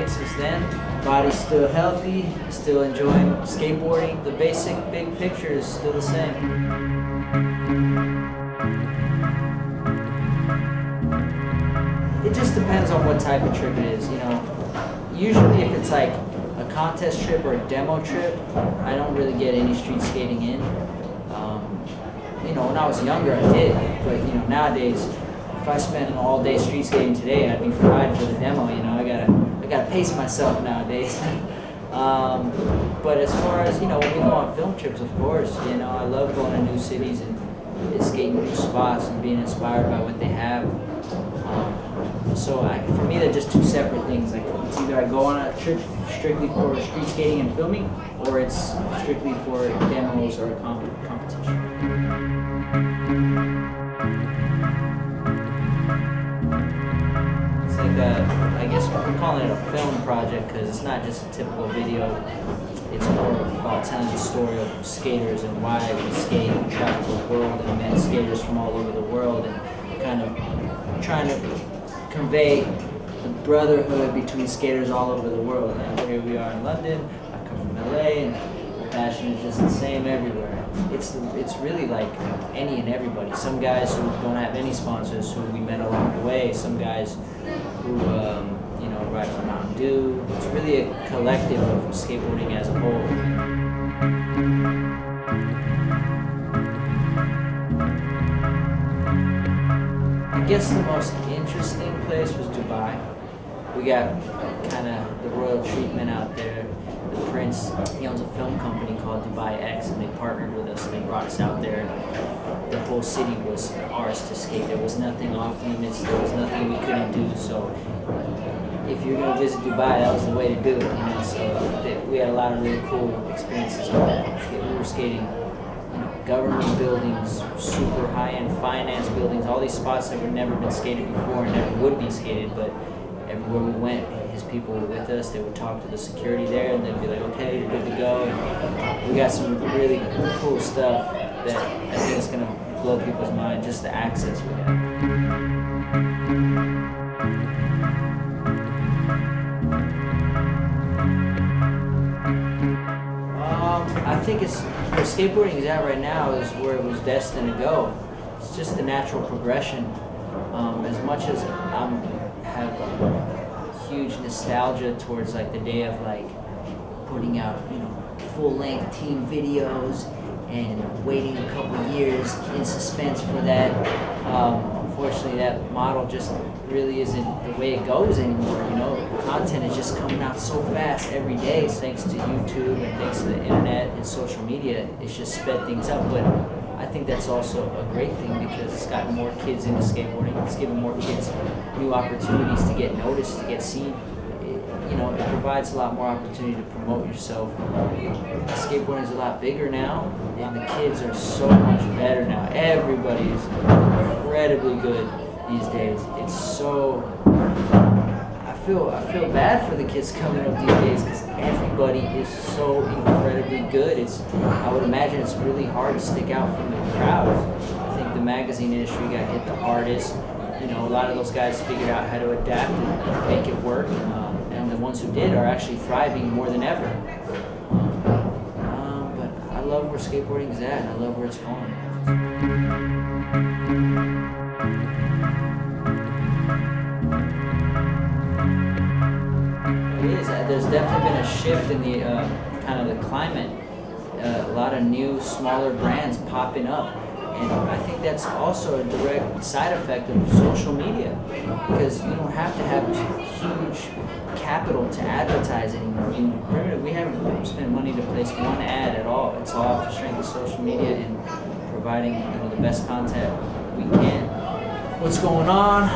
Since then, body's still healthy, still enjoying skateboarding. The basic big picture is still the same. It just depends on what type of trip it is, you know. Usually if it's like a contest trip or a demo trip, I don't really get any street skating in. You know, when I was younger I did, but you know, nowadays, if I spent all day street skating today, I'd be fried for the demo, you know. I gotta pace myself nowadays. But as far as, you know, when we go on film trips, of course, you know, I love going to new cities and skating new spots and being inspired by what they have. So for me, they're just two separate things. Like, it's either I go on a trip strictly for street skating and filming, or it's strictly for demos or a competition. It's like I guess we're calling it a film project because it's not just a typical video. It's more about telling the story of skaters and why we skate and travel the world and met skaters from all over the world, and kind of trying to convey the brotherhood between skaters all over the world. And here we are in London. I come from LA, and the passion is just the same everywhere. It's really like any and everybody. Some guys who don't have any sponsors who we met along the way. Some guys who you know, ride for Mountain Dew. It's really a collective of skateboarding as a whole. I guess the most interesting place was Dubai. We got kind of the royal treatment out there. The prince, he owns a film company called Dubai X, and they partnered with us and they brought us out there. The whole city was ours to skate. There was nothing off limits. There was nothing we couldn't do. So if you're going to visit Dubai, that was the way to do it. You know? So we had a lot of really cool experiences with that. We were skating government buildings, super high-end finance buildings, all these spots that were never been skated before and never would be skated, but everywhere we went, his people were with us. They would talk to the security there, and they'd be like, okay, you're good to go. And we got some really cool stuff that I think is going to blow people's mind, just the access we have. I think it's where skateboarding is at right now is where it was destined to go. It's just the natural progression. As much as I have huge nostalgia towards like the day of like putting out, you know, full-length team videos and waiting a couple of years in suspense for that. Unfortunately, that model just really isn't the way it goes anymore. You know, content is just coming out so fast every day, thanks to YouTube and thanks to the internet and social media. It's just sped things up, but I think that's also a great thing because it's gotten more kids into skateboarding. It's given more kids new opportunities to get noticed, to get seen. You know, it provides a lot more opportunity to promote yourself. Skateboarding is a lot bigger now, and the kids are so much better now. Everybody is incredibly good these days. It's so, I feel bad for the kids coming up these days because everybody is so incredibly good. I would imagine it's really hard to stick out from the crowd. I think the magazine industry got hit the hardest. You know, a lot of those guys figured out how to adapt and make it work. And the ones who did are actually thriving more than ever. But I love where skateboarding is at, and I love where it's going. It is. There's definitely been a shift in the kind of the climate. A lot of new, smaller brands popping up. And I think that's also a direct side effect of social media, because you don't have to have huge capital to advertise anymore. I mean, we haven't spent money to place one ad at all. It's all off the strength of social media and providing, you know, the best content we can. What's going on?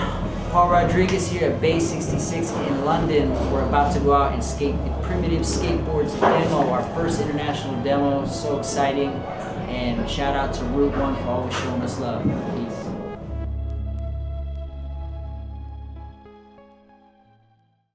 Paul Rodriguez here at Bay 66 in London. We're about to go out and skate the Primitive Skateboards demo, our first international demo. So exciting. And shout out to Route 1 for always showing us love. Peace.